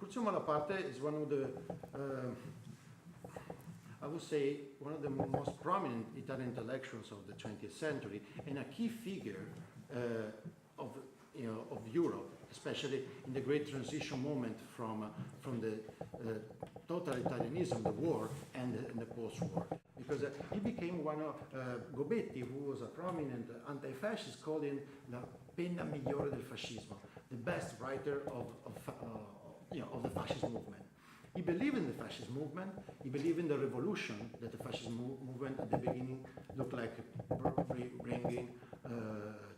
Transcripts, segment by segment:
Curzio Malaparte is one of the, I would say, one of the most prominent Italian intellectuals of the 20th century and a key figure of Europe, especially in the great transition moment from the totalitarianism, the war, and the post-war. Because he became one of Gobetti, who was a prominent anti-fascist, called him la penna migliore del fascismo, the best writer of the fascist movement. He believed in the fascist movement. He believed in the revolution that the fascist movement at the beginning looked like bringing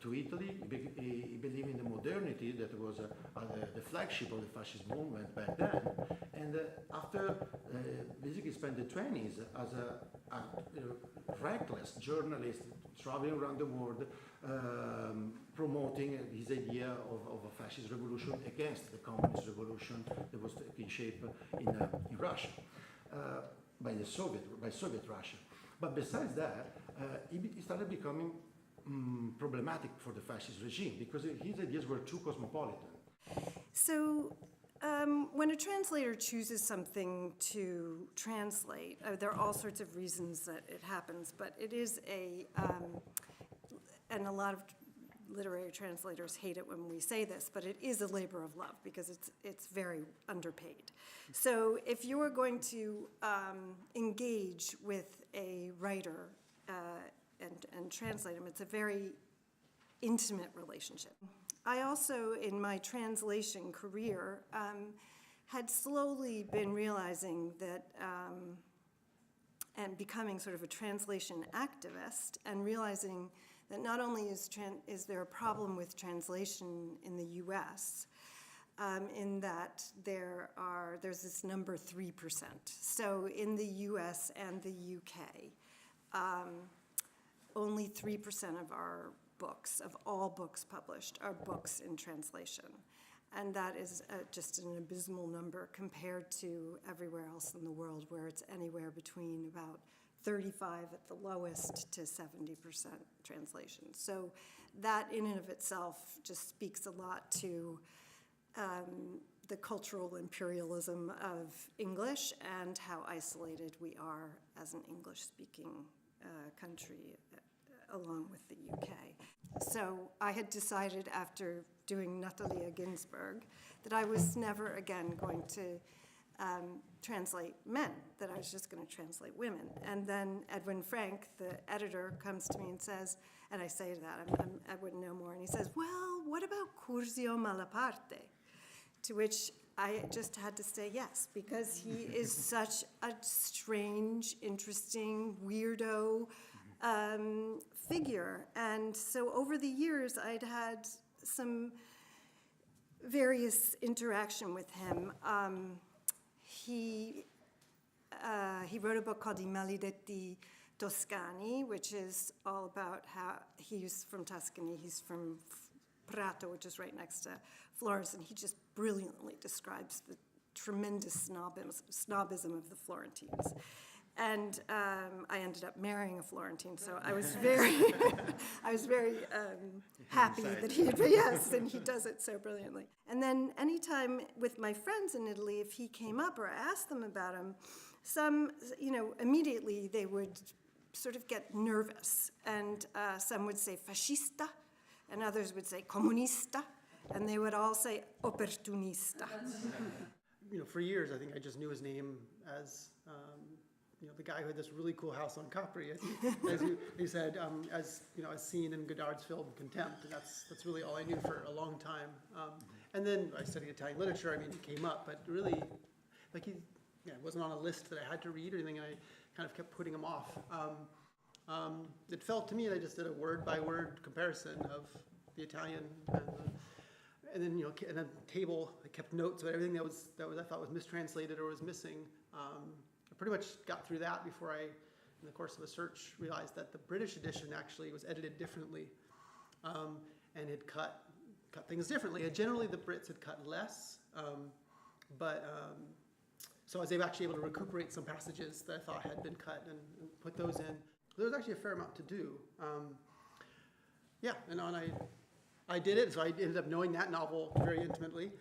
to Italy. He believed in the modernity that was the flagship of the fascist movement back then. And after basically spent the 20s as a reckless journalist traveling around the world, promoting his idea of a fascist revolution against the communist revolution that was taking shape in Russia by Soviet Russia. But besides that, he started becoming problematic for the fascist regime because his ideas were too cosmopolitan. So when a translator chooses something to translate, there are all sorts of reasons that it happens, but it is and a lot of literary translators hate it when we say this, but it is a labor of love because it's very underpaid. So if you are going to engage with a writer and translate him, it's a very intimate relationship. I also, in my translation career, had slowly been realizing that, and becoming sort of a translation activist, and realizing that not only is there a problem with translation in the US, in that there's this number 3%. So in the US and the UK, only 3% of our books, of all books published, are books in translation. And that is just an abysmal number compared to everywhere else in the world, where it's anywhere between about 35 at the lowest to 70% translation. So that in and of itself just speaks a lot to the cultural imperialism of English and how isolated we are as an English-speaking country along with the UK. So I had decided after doing Natalia Ginsburg that I was never again going to translate men, that I was just going to translate women. And then Edwin Frank, the editor, comes to me and says, and I say that, I wouldn't know more, and he says, well, what about Curzio Malaparte? To which I just had to say yes, because he is such a strange, interesting, weirdo figure. And so over the years, I'd had some various interaction with him. He wrote a book called I Maledetti Toscani, which is all about how he's from Tuscany. He's from Prato, which is right next to Florence, and he just brilliantly describes the tremendous snobism of the Florentines. And I ended up marrying a Florentine, so I was very, happy that he had, yes, and he does it so brilliantly. And then anytime with my friends in Italy, if he came up or I asked them about him, some, immediately they would sort of get nervous, and some would say fascista, and others would say comunista, and they would all say opportunista. For years, I think I just knew his name as the guy who had this really cool house on Capri, as he said, as seen in Godard's film Contempt, and that's really all I knew for a long time. And then I studied Italian literature. I mean, it came up, but really, it wasn't on a list that I had to read or anything. I kind of kept putting him off. It felt to me that I just did a word-by-word comparison of the Italian and then in a table I kept notes of everything that I thought was mistranslated or was missing. I pretty much got through that before I, in the course of a search, realized that the British edition actually was edited differently and had cut things differently. And generally, the Brits had cut less, so I was actually able to recuperate some passages that I thought had been cut and put those in. There was actually a fair amount to do. And I did it, so I ended up knowing that novel very intimately.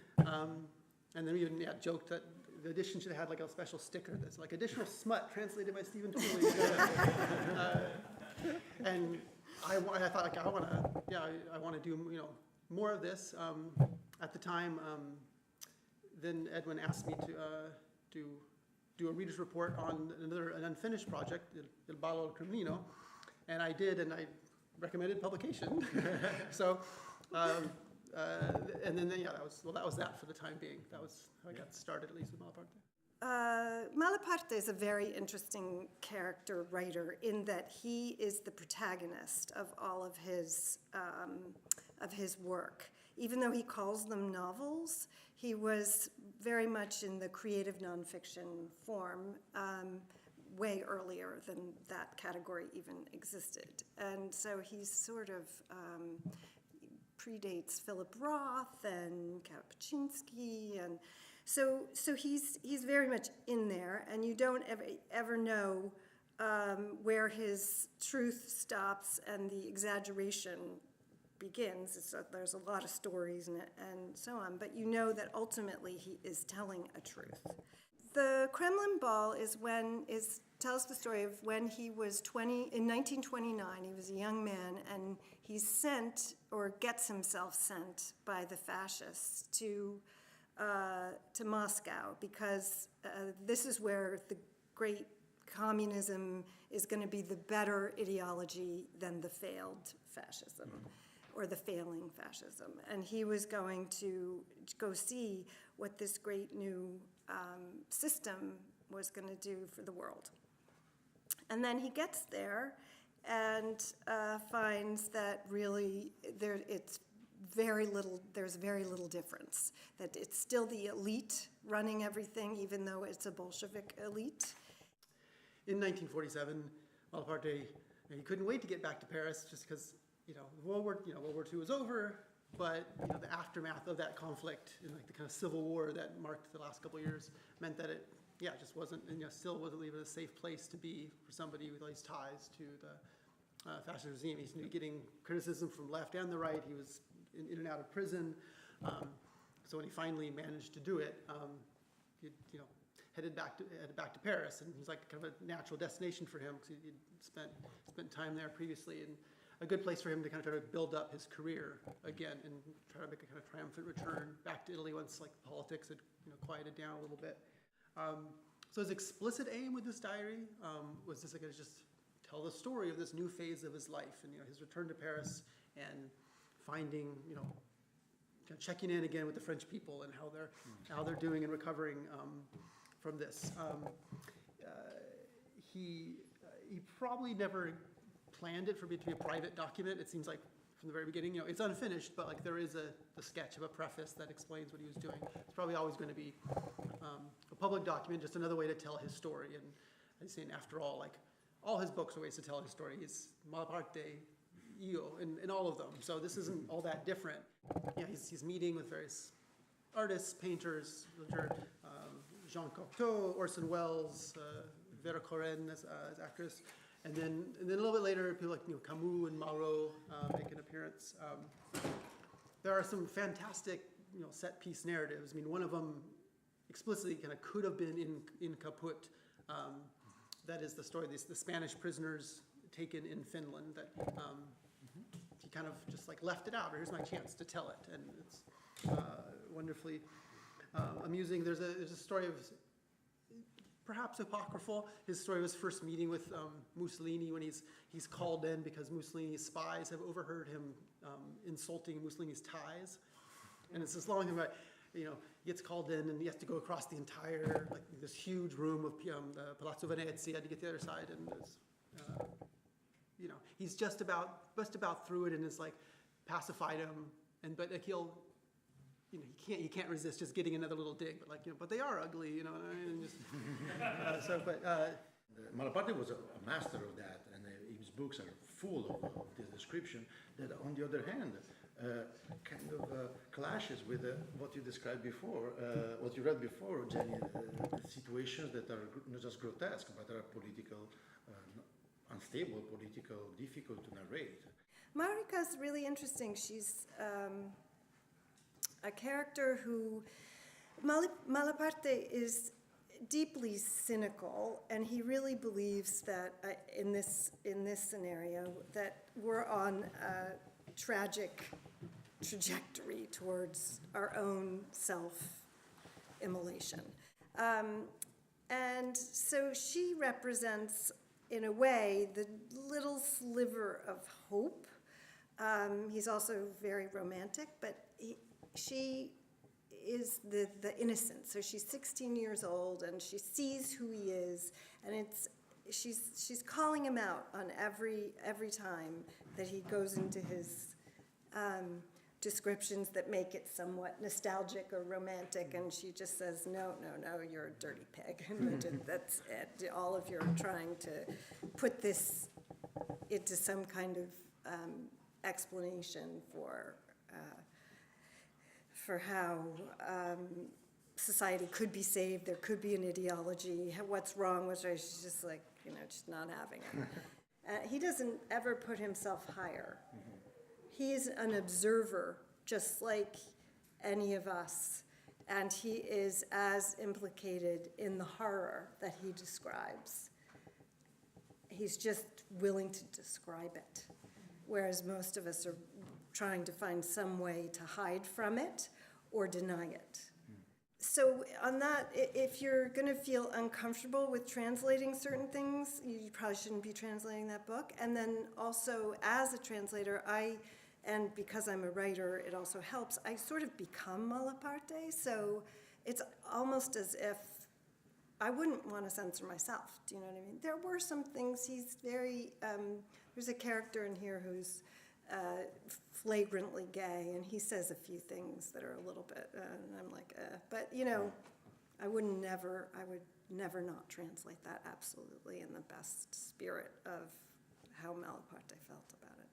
And then we even joked that the edition should have had like a special sticker that's like additional smut translated by Stephen Twilley. And I thought like I want to do more of this. At the time, then Edwin asked me to do a reader's report on an unfinished project, Il Ballo Criminino, and I did, and I recommended publication. So, and then that was that for the time being. That was how I got started, at least with Malaparte. Malaparte is a very interesting character writer in that he is the protagonist of all of his work. Even though he calls them novels, he was very much in the creative nonfiction form way earlier than that category even existed. And so he's sort of predates Philip Roth and Kapuscinski, and so he's very much in there, and you don't ever know where his truth stops and the exaggeration begins. There's a lot of stories and so on, but you know that ultimately he is telling a truth. The Kremlin Ball tells the story of when he was 20, in 1929, he was a young man, and he's sent, or gets himself sent by the fascists to Moscow, because this is where the great communism is going to be the better ideology than the failed fascism, or the failing fascism. And he was going to go see what this great new system was going to do for the world. And then he gets there and finds that really there's very little difference, that it's still the elite running everything, even though it's a Bolshevik elite. In 1947, Malaparte, he couldn't wait to get back to Paris just because World War II was over, but the aftermath of that conflict and like the kind of civil war that marked the last couple of years meant that it just wasn't, still wasn't even a safe place to be for somebody with all these ties to the fascist regime. He's getting criticism from left and the right. He was in and out of prison. So when he finally managed to do it, he headed back to Paris, and it was like kind of a natural destination for him because he'd spent time there previously, and a good place for him to kind of try to build up his career again and try to make a kind of triumphant return back to Italy once like politics had quieted down a little bit. So his explicit aim with this diary was just like to just tell the story of this new phase of his life, and his return to Paris and finding kind of checking in again with the French people and how they're doing and recovering from this. He probably never planned it for it to be a private document. It seems like from the very beginning, it's unfinished, but like there is the sketch of a preface that explains what he was doing. It's probably always going to be a public document, just another way to tell his story. And I'm saying, after all, like all his books are ways to tell his story. He's Malaparte, Io, in all of them. So this isn't all that different. He's meeting with various artists, painters, Jean Cocteau, Orson Welles, Vera Corren as actress. And then a little bit later, people like Camus and Marot make an appearance. There are some fantastic set piece narratives. I mean, one of them explicitly kind of could have been in Caput. That is the story of the Spanish prisoners taken in Finland. That he kind of just like left it out. Or here's my chance to tell it, and it's wonderfully amusing. There's a story of, perhaps apocryphal, his story of his first meeting with Mussolini when he's called in because Mussolini's spies have overheard him insulting Mussolini's ties. And it's this long thing about, he gets called in and he has to go across the entire, like this huge room of the Palazzo Venezia to get to the other side, and there's, he's just about through it, and it's like pacified him, but like he can't resist just getting another little dig, but but they are ugly, and just Malaparte was a master of that, and his books are full of this description. That, on the other hand, kind of clashes with what you described before, what you read before, Jenny. Situations that are not just grotesque, but are political, unstable, political, difficult to narrate. Marika's really interesting. She's a character who Malaparte is deeply cynical, and he really believes that in this scenario that we're on a tragic trajectory towards our own self-immolation. And so she represents, in a way, the little sliver of hope. He's also very romantic, but she is the innocent. So she's 16 years old, and she sees who he is, and she's calling him out on every time that he goes into his descriptions that make it somewhat nostalgic or romantic, and she just says, no, you're a dirty pig. That's it. All of your trying to put this into some kind of explanation for how society could be saved, there could be an ideology, what's wrong with her. She's just like, just not having it. He doesn't ever put himself higher. He's an observer, just like any of us, and he is as implicated in the horror that he describes. He's just willing to describe it, whereas most of us are trying to find some way to hide from it or deny it. So on that, if you're going to feel uncomfortable with translating certain things, you probably shouldn't be translating that book. And then also, as a translator, and because I'm a writer, it also helps, I sort of become Malaparte, so it's almost as if I wouldn't want to censor myself, do you know what I mean? There were some things, he's very, there's a character in here who's flagrantly gay, and he says a few things that are a little bit, and I'm like, but I would never not translate that, absolutely, in the best spirit of how Malaparte felt about it.